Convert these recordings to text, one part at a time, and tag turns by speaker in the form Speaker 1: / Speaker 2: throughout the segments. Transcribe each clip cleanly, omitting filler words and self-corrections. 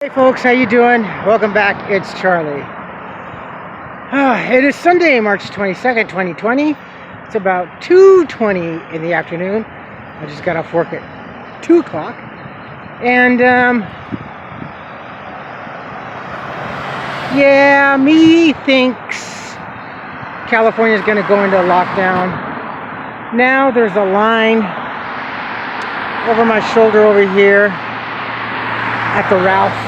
Speaker 1: Hey folks, how you doing? Welcome back. It's Charlie. It is Sunday, March 22nd, 2020. It's about 2:20 in the afternoon. I just got off work at 2 o'clock. And, yeah, me thinks California's going to go into lockdown. Now there's a line over my shoulder over here at the Ralph.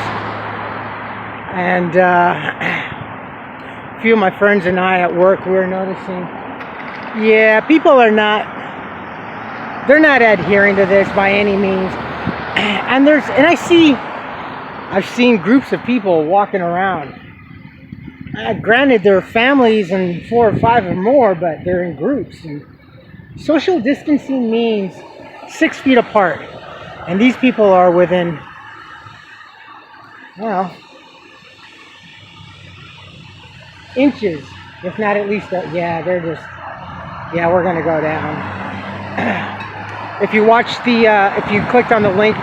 Speaker 1: And a few of my friends and I at work, we were noticing, yeah, people are they're not adhering to this by any means. And I've seen groups of people walking around. Granted, they're families and 4 or 5 or more, but they're in groups. And social distancing means 6 feet apart. And these people are within, well, inches, if not at least, we're gonna go down. If you watch if you clicked on the link,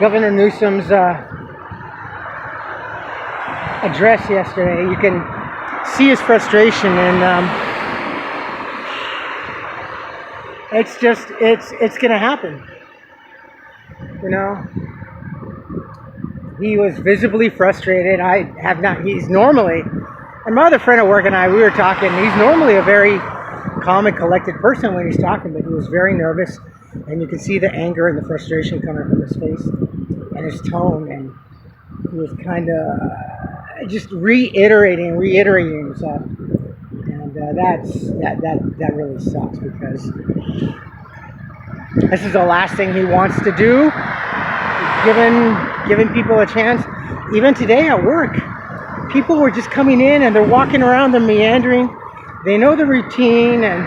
Speaker 1: Governor Newsom's address yesterday, you can see his frustration, and it's gonna happen. You know, he was visibly frustrated. He's normally, and my other friend at work and I, we were talking. He's normally a very calm and collected person when he's talking, but he was very nervous, and you can see the anger and the frustration coming from his face and his tone, and he was kind of just reiterating himself, and that really sucks, because this is the last thing he wants to do, giving people a chance. Even today at work, people were just coming in and they're walking around, they're meandering. They know the routine, and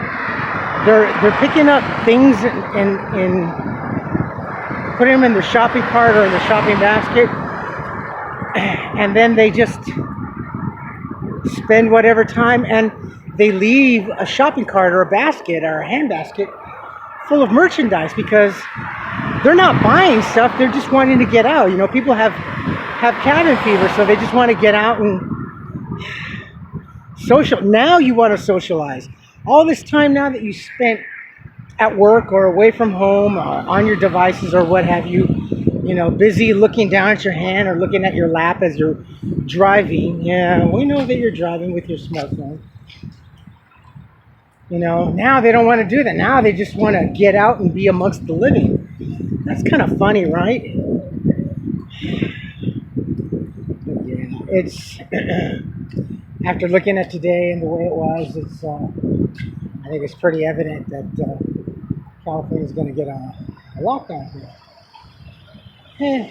Speaker 1: they're picking up things and putting them in the shopping cart or in the shopping basket, and then they just spend whatever time, and they leave a shopping cart or a basket or a hand basket full of merchandise, because they're not buying stuff, they're just wanting to get out. You know, people have cabin fever, so they just want to get out and social. Now you want to socialize. All this time now that you spent at work or away from home or on your devices or what have you, you know, busy looking down at your hand or looking at your lap as you're driving. Yeah, we know that you're driving with your smartphone. You know, now they don't want to do that. Now they just want to get out and be amongst the living. That's kind of funny, right? It's after looking at today and the way it was, I think it's pretty evident that California is going to get a lockdown here.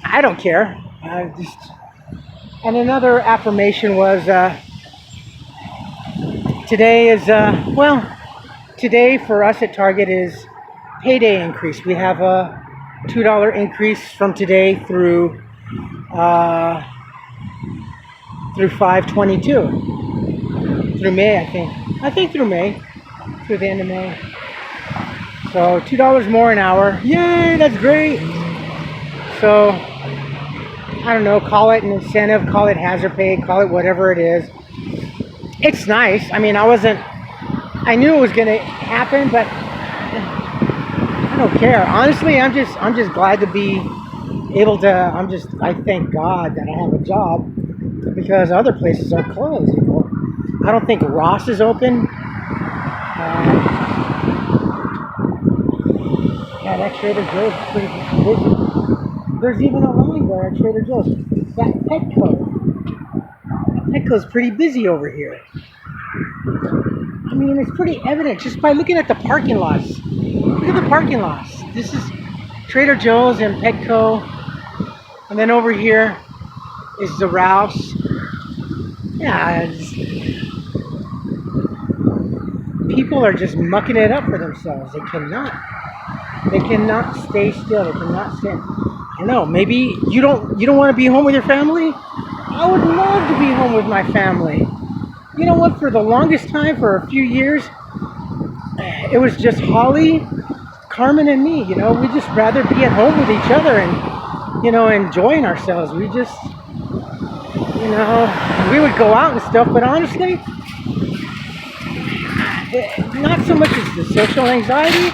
Speaker 1: I don't care. And another affirmation was today is today for us at Target is payday increase. We have a $2 increase from today through 5/22, through May, I think through May, through the end of May. So $2 more an hour. Yay, that's great. So I don't know, call it an incentive, call it hazard pay, call it whatever it is. It's nice. I mean, I knew it was going to happen, but I don't care. Honestly, I'm just glad to be able to. I thank God that I have a job, because other places are closed. You know? I don't think Ross is open. Yeah, that Trader Joe's is pretty busy. There's even a line there at Trader Joe's. That Petco's pretty busy over here. I mean, it's pretty evident just by looking at the parking lots. Look at the parking lots. This is Trader Joe's and Petco. And then over here is the Ralph's. Yeah, people are just mucking it up for themselves. They cannot stay still. They cannot stand. I don't know, maybe you don't want to be home with your family? I would love to be home with my family. You know what, for the longest time, for a few years, it was just Holly, Carmen, and me. You know, we'd just rather be at home with each other and enjoying ourselves. We just, we would go out and stuff, but honestly, not so much as the social anxiety,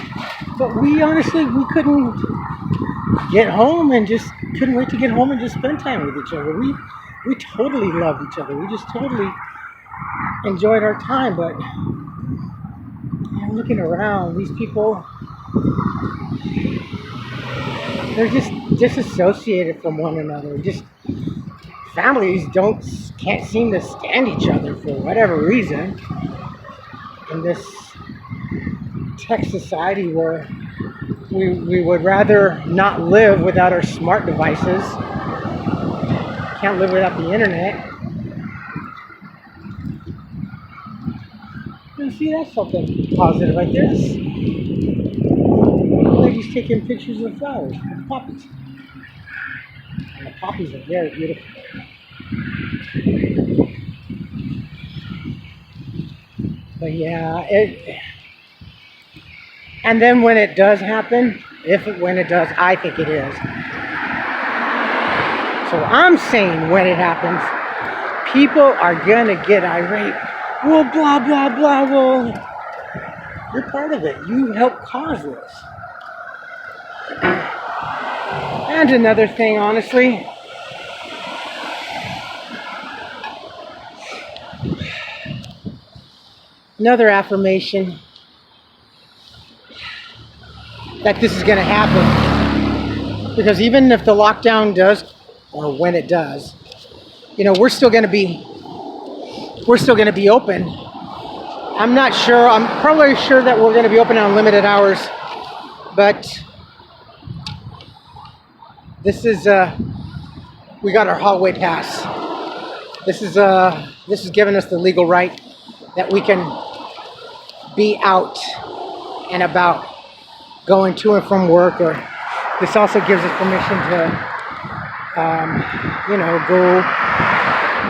Speaker 1: but we couldn't get home and just couldn't wait to get home and just spend time with each other. We totally loved each other. We just totally enjoyed our time. But looking around, these people, they're just disassociated from one another. Just families can't seem to stand each other for whatever reason. In this tech society where we would rather not live without our smart devices. Can't live without the internet. You see, that's something positive right there. This lady's taking pictures of flowers, of poppies. And the poppies are very beautiful. But yeah, and then when it does happen, when it does, I think it is. So I'm saying when it happens, people are gonna get irate. Well, blah, blah, blah, well, you're part of it. You helped cause this. And another thing, honestly, another affirmation that this is going to happen, because even if the lockdown does, or when it does, we're still going to be open. I'm not sure. I'm probably sure that we're going to be open on limited hours, but this is we got our hallway pass. This is giving us the legal right that we can be out and about, going to and from work. Or this also gives us permission to go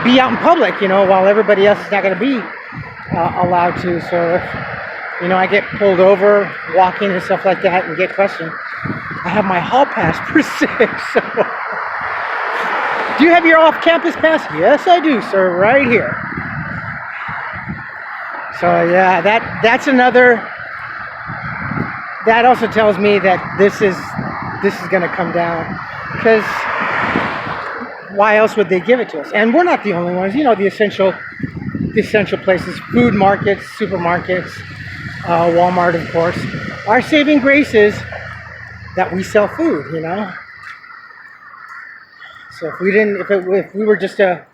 Speaker 1: be out in public, while everybody else is not going to be allowed to. So if I get pulled over walking and stuff like that and get questioned, I have my hall pass per se. So do you have your off-campus pass? Yes, I do, sir, right here. So yeah, that's another. That also tells me that this is going to come down, because why else would they give it to us? And we're not the only ones. The essential places, food markets, supermarkets, Walmart, of course, our saving grace is that we sell food. So if we were just a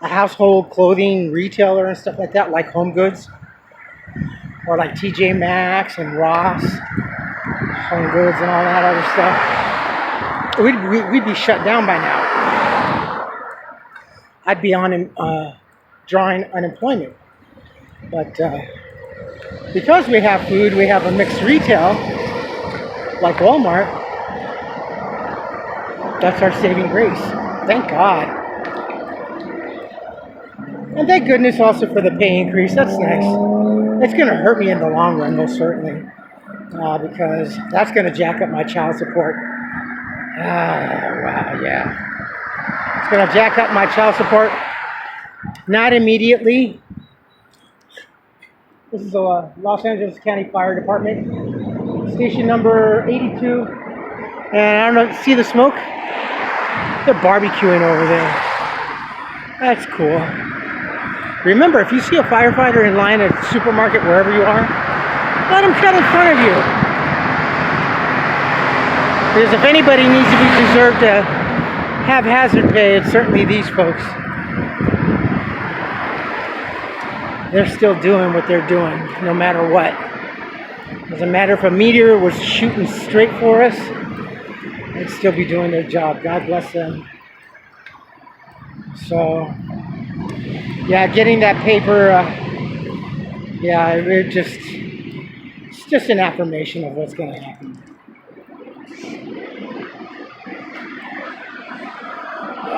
Speaker 1: household clothing retailer and stuff like that, like Home Goods, or like TJ Maxx and Ross, Home Goods and all that other stuff, we'd be shut down by now. I'd be on drawing unemployment. But because we have food, we have a mixed retail like Walmart. That's our saving grace. Thank God. And thank goodness also for the pay increase. That's nice. It's going to hurt me in the long run, most certainly, because that's going to jack up my child support. Wow, yeah. It's going to jack up my child support. Not immediately. This is the Los Angeles County Fire Department, station number 82. And I don't know, see the smoke? They're barbecuing over there. That's cool. Remember, if you see a firefighter in line at a supermarket, wherever you are, let them cut in front of you. Because if anybody needs to be preserved to have hazard pay, it's certainly these folks. They're still doing what they're doing, no matter what. Doesn't matter if a meteor was shooting straight for us, they'd still be doing their job. God bless them. So, yeah, getting that paper, it's just an affirmation of what's going to happen.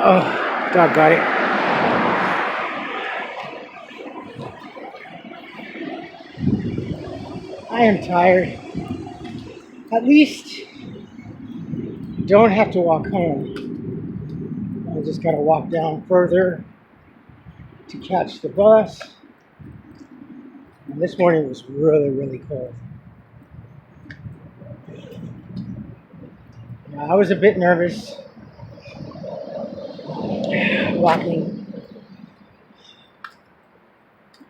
Speaker 1: Oh, doggone it. I am tired. At least don't have to walk home. I just got to walk down further to catch the bus. And this morning was really, really cold. I was a bit nervous walking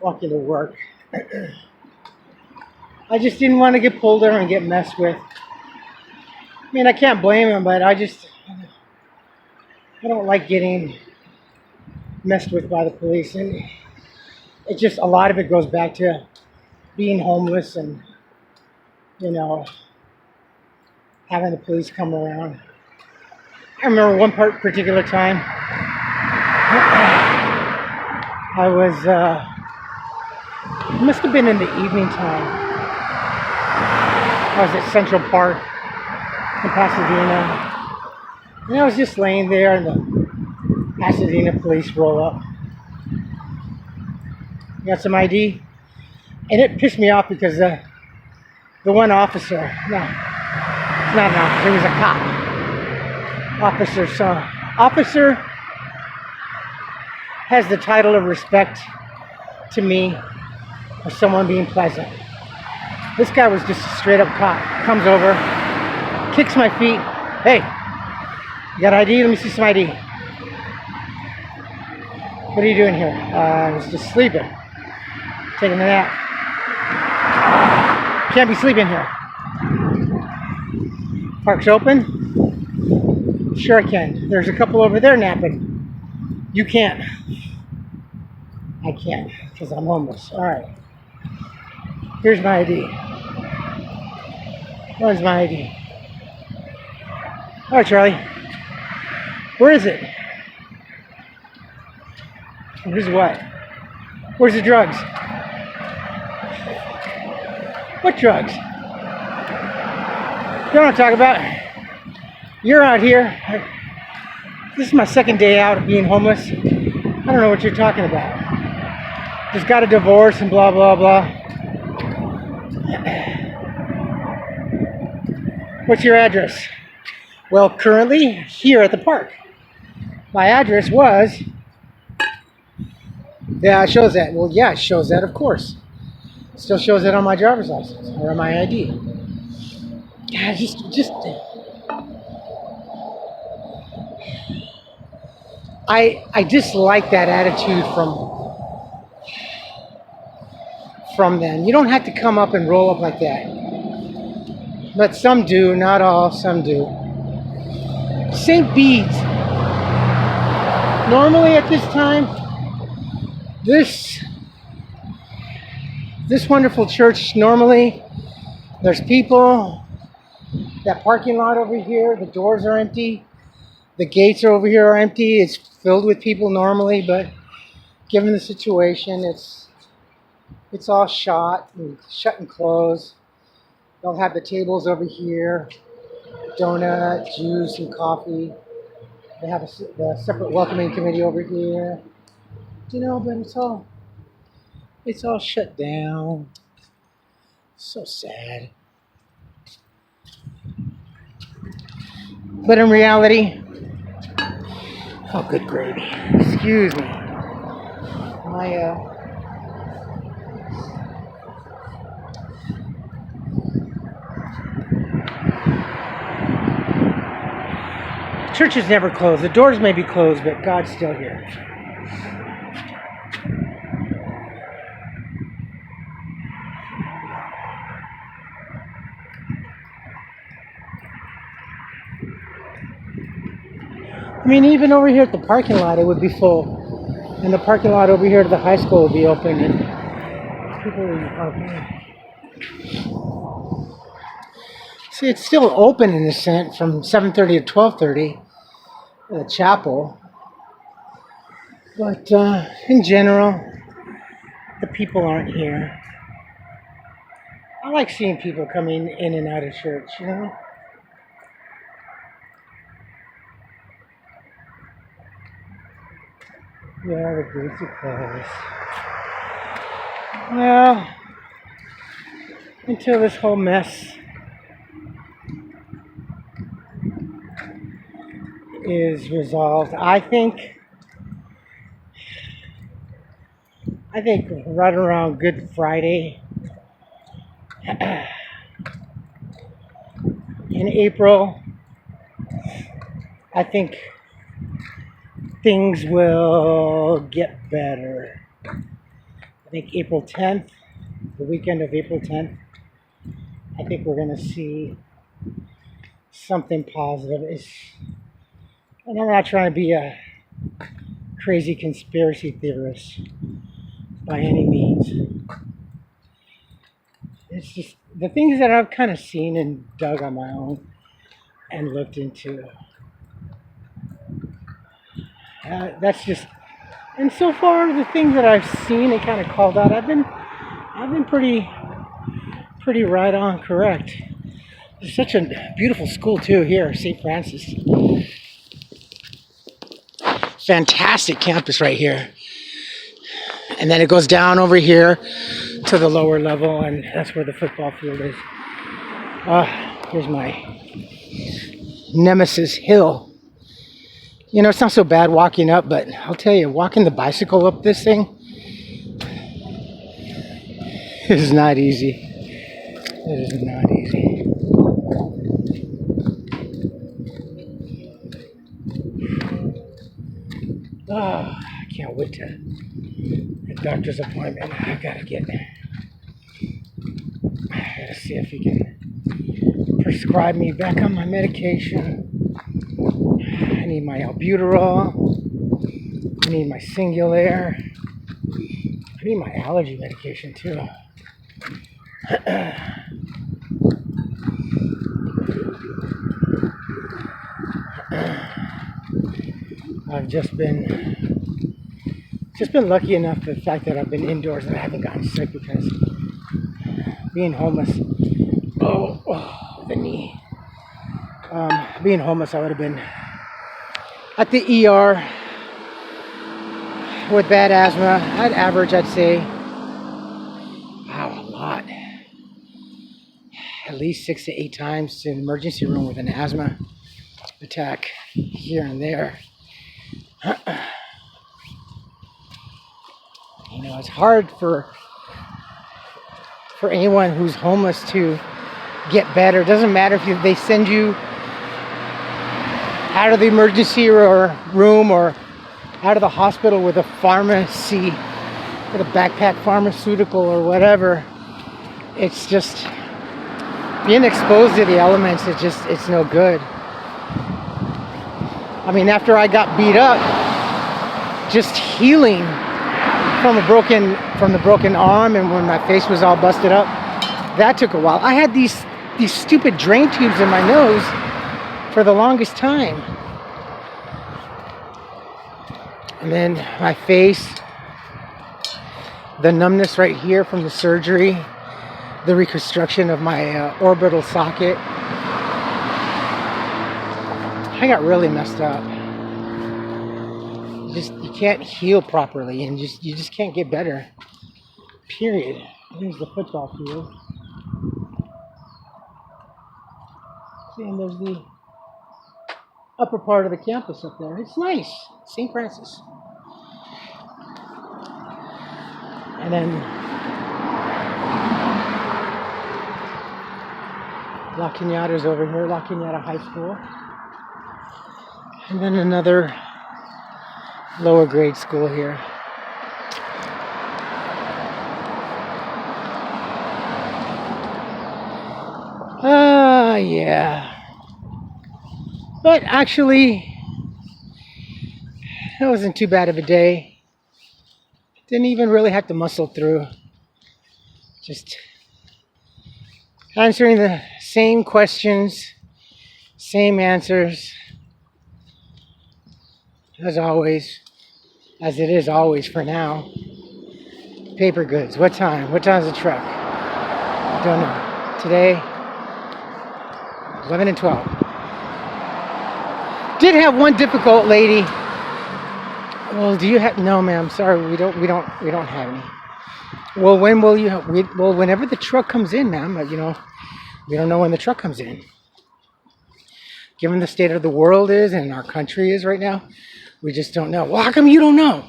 Speaker 1: to work. I just didn't want to get pulled over and get messed with. I mean, I can't blame him, but I don't like getting messed with by the police. And it just, a lot of it goes back to being homeless and, having the police come around. I remember one particular time, I was, it must have been in the evening time. I was at Central Park in Pasadena, and I was just laying there, and the Pasadena police roll up. You got some ID? And it pissed me off because the one officer, no, it's not an officer, he was a cop. Officer has the title of respect to me of someone being pleasant. This guy was just a straight up cop. Comes over, kicks my feet. Hey, you got ID? Let me see some ID. What are you doing here? I was just sleeping. Taking a nap. Can't be sleeping here. Park's open? Sure I can. There's a couple over there napping. You can't. I can't, because I'm homeless. Alright. Here's my ID. Where's my ID? Alright, Charlie. Where is it? Where's what? Where's the drugs? What drugs? You know what I'm talking about? You're out here. This is my second day out of being homeless. I don't know what you're talking about. Just got a divorce and blah, blah, blah. What's your address? Well, currently here at the park. My address was... Yeah, it shows that. Well, yeah, it shows that, of course. It still shows that on my driver's license or on my ID. Yeah, just... I dislike that attitude from them. You don't have to come up and roll up like that. But some do, not all, some do. St. Bede's. Normally at this time, this wonderful church, normally there's people. That parking lot over here, the doors are empty. The gates are over here are empty. It's filled with people normally, but given the situation, it's all shut and closed. They'll have the tables over here, donut, juice, and coffee. They have the separate welcoming committee over here. But it's all shut down. So sad. But in reality, oh, good gravy. Excuse me. Church is never closed. The doors may be closed, but God's still here. I mean, even over here at the parking lot, it would be full. And the parking lot over here to the high school would be open. And people would be parking. See, it's still open in a sense from 7:30 to 12:30, the chapel. But in general, the people aren't here. I like seeing people coming in and out of church, Yeah, the gates are closed. Well, until this whole mess is resolved. I think right around Good Friday in April, I think things will get better. I think April 10th, the weekend of April 10th, I think we're going to see something positive. And I'm not trying to be a crazy conspiracy theorist by any means. It's just the things that I've kind of seen and dug on my own and looked into. That's just, and so far the things that I've seen and kind of called out, I've been pretty right on correct. It's such a beautiful school too here, St. Francis. Fantastic campus right here. And then it goes down over here to the lower level, and that's where the football field is. Here's my nemesis hill. You know, it's not so bad walking up, but I'll tell you, walking the bicycle up this thing is not easy. It is not easy. I can't wait to the doctor's appointment. I gotta see if he can prescribe me back on my medication. I need my albuterol. I need my Singulair. I need my allergy medication too. I've just been lucky enough, the fact that I've been indoors and I haven't gotten sick, because being homeless, the knee. Being homeless, I would have been at the ER with bad asthma. I'd say, wow, a lot. At least 6 to 8 times in the emergency room with an asthma attack here and there. You know, it's hard for anyone who's homeless to get better. It doesn't matter if they send you out of the emergency room or out of the hospital with a pharmacy, with a backpack pharmaceutical or whatever. It's just being exposed to the elements. It's no good. I mean, after I got beat up, just healing from the broken arm, and when my face was all busted up, that took a while. I had these stupid drain tubes in my nose for the longest time. And then my face, the numbness right here from the surgery, the reconstruction of my orbital socket. I got really messed up. You can't heal properly, and you just can't get better. Period. Here's the football field. See, and there's the upper part of the campus up there. It's nice. St. Francis. And then La Cañada's over here, La Cañada High School. And then another lower grade school here. Yeah. But actually, it wasn't too bad of a day. Didn't even really have to muscle through. Just answering the same questions, same answers, as always, as it is always for now. Paper goods. What time? What time's the truck? Don't know. Today, 11 and 12. Did have one difficult lady. Well, do you have? No, ma'am. Sorry, we don't have any. Well, when will you? Well, whenever the truck comes in, ma'am. You know, we don't know when the truck comes in. given the state of the world is and our country is right now, we just don't know. Well, how come you don't know?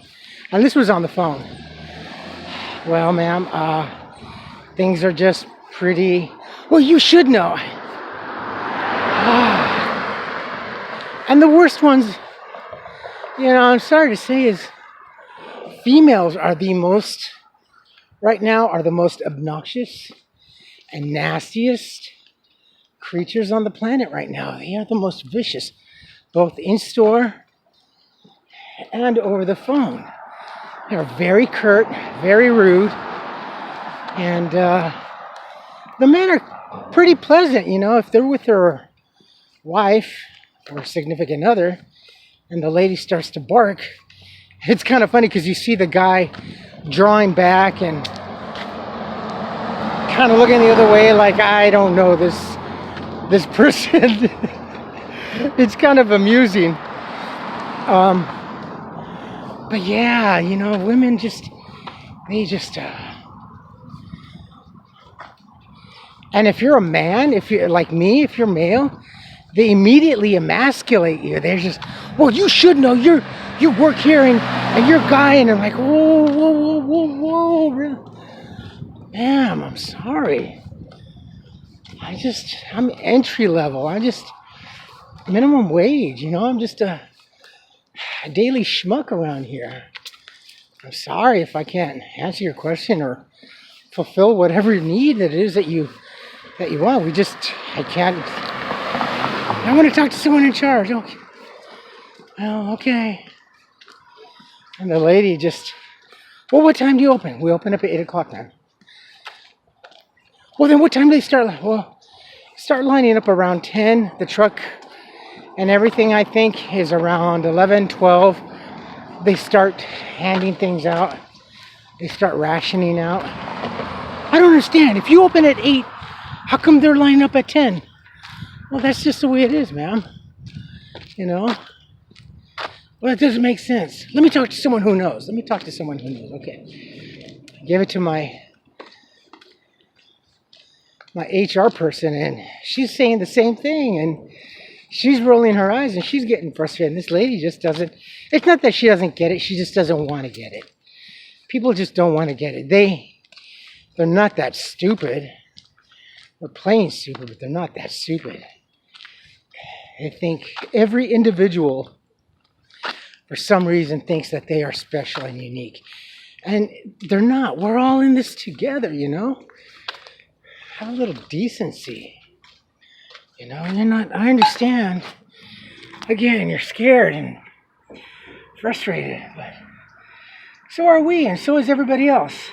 Speaker 1: And this was on the phone. Well, ma'am, things are just pretty... Well, you should know. And the worst ones, I'm sorry to say, is females are the most, right now, are the most obnoxious and nastiest creatures on the planet right now. They are the most vicious, both in store and over the phone. They're very curt, very rude, and the men are pretty pleasant, if they're with their wife or significant other and the lady starts to bark. It's kind of funny because you see the guy drawing back and kind of looking the other way like, I don't know this person. It's kind of amusing. But yeah, women and if you're a man, if you're like me, if you're male, they immediately emasculate you. They're just, well, you should know, you work here and you're a guy, and they're like, whoa. Ma'am, I'm sorry. I'm entry level. I'm just minimum wage, I'm just a daily schmuck around here. I'm sorry if I can't answer your question or fulfill whatever need it is that you want. I can't. I want to talk to someone in charge. Okay. Well, okay. And the lady just, well, what time do you open? We open up at 8 o'clock now. Well, then what time do they start? Well, start lining up around 10. The truck and everything, I think, is around 11, 12. They start handing things out. They start rationing out. I don't understand. If you open at 8, how come they're lining up at 10? Well, that's just the way it is, ma'am. Well, it doesn't make sense. Let me talk to someone who knows. Okay. I gave it to my HR person, and she's saying the same thing, and she's rolling her eyes, and she's getting frustrated. And this lady just doesn't... It's not that she doesn't get it. She just doesn't want to get it. People just don't want to get it. They're not that stupid. They're plain stupid, but they're not that stupid. I think every individual, for some reason, thinks that they are special and unique. And they're not. We're all in this together, Have a little decency. You're not... I understand. Again, you're scared and frustrated, but so are we, and so is everybody else.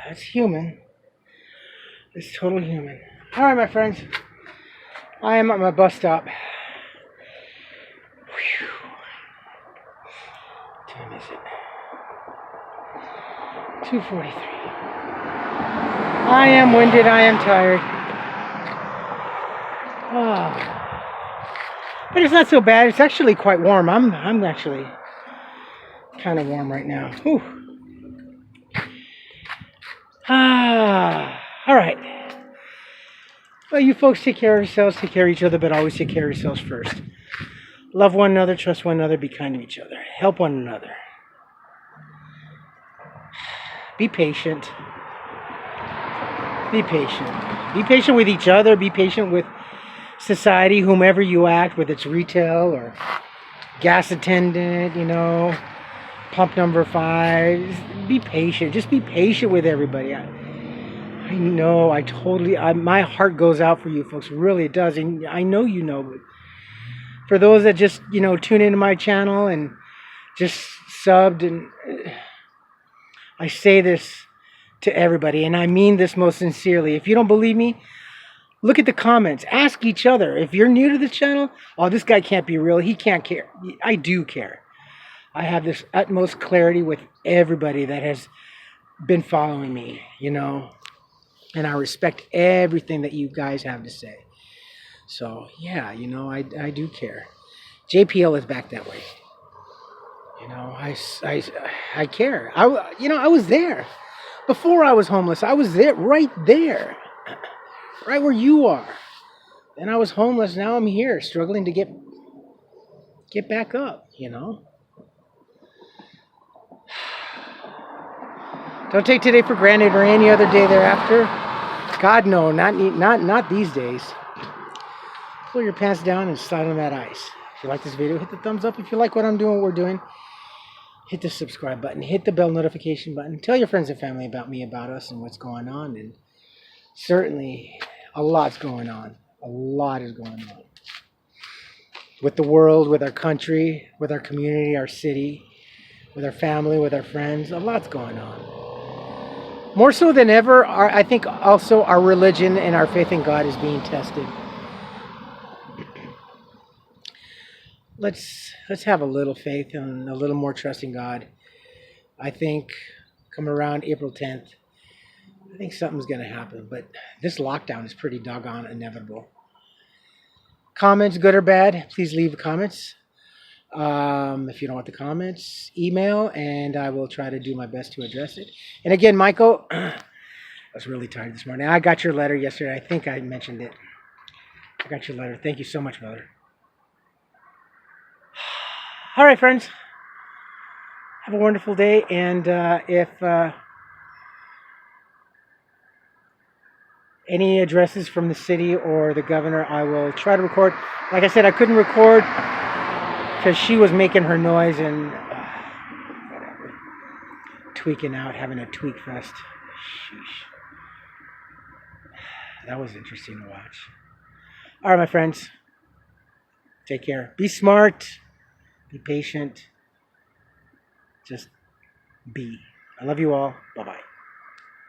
Speaker 1: That's human. It's totally human. All right, my friends. I am at my bus stop. Whew. What time is it? 2:43. I am winded. I am tired. But it's not so bad. It's actually quite warm. I'm actually kind of warm right now. Whew. All right. Well, you folks take care of yourselves, take care of each other, but always take care of yourselves first. Love one another, trust one another, be kind to each other. Help one another. Be patient. Be patient. Be patient with each other. Be patient with society, whomever you act, whether it's retail or gas attendant, pump number 5. Be patient. Just be patient with everybody. I know, my heart goes out for you folks. Really, it does. And I know but for those that just, tune into my channel and just subbed, and I say this to everybody, and I mean this most sincerely. If you don't believe me, look at the comments. Ask each other. If you're new to the channel, oh, this guy can't be real. He can't care. I do care. I have this utmost clarity with everybody that has been following me, and I respect everything that you guys have to say. So, yeah, I do care. JPL is back that way. I care. I was there. Before I was homeless, I was there, right there, right where you are. And I was homeless. Now I'm here, struggling to get back up. Don't take today for granted or any other day thereafter. God, no, not these days. Pull your pants down and slide on that ice. If you like this video, hit the thumbs up. If you like what I'm doing, what we're doing, hit the subscribe button. Hit the bell notification button. Tell your friends and family about me, about us, and what's going on. And certainly, a lot's going on. A lot is going on. With the world, with our country, with our community, our city, with our family, with our friends. A lot's going on. More so than ever, I think also our religion and our faith in God is being tested. Let's have a little faith and a little more trust in God. I think coming around April 10th, I think something's going to happen. But this lockdown is pretty doggone inevitable. Comments, good or bad, please leave comments. If you don't want the comments, email, and I will try to do my best to address it. And again, Michael, I was really tired this morning. I got your letter yesterday. I think I mentioned it. I got your letter. Thank you so much, brother. All right, friends. Have a wonderful day. And if any addresses from the city or the governor, I will try to record. Like I said, I couldn't record because she was making her noise and whatever. Tweaking out, having a tweak fest. Sheesh. That was interesting to watch. All right, my friends. Take care. Be smart. Be patient. Just be. I love you all. Bye-bye.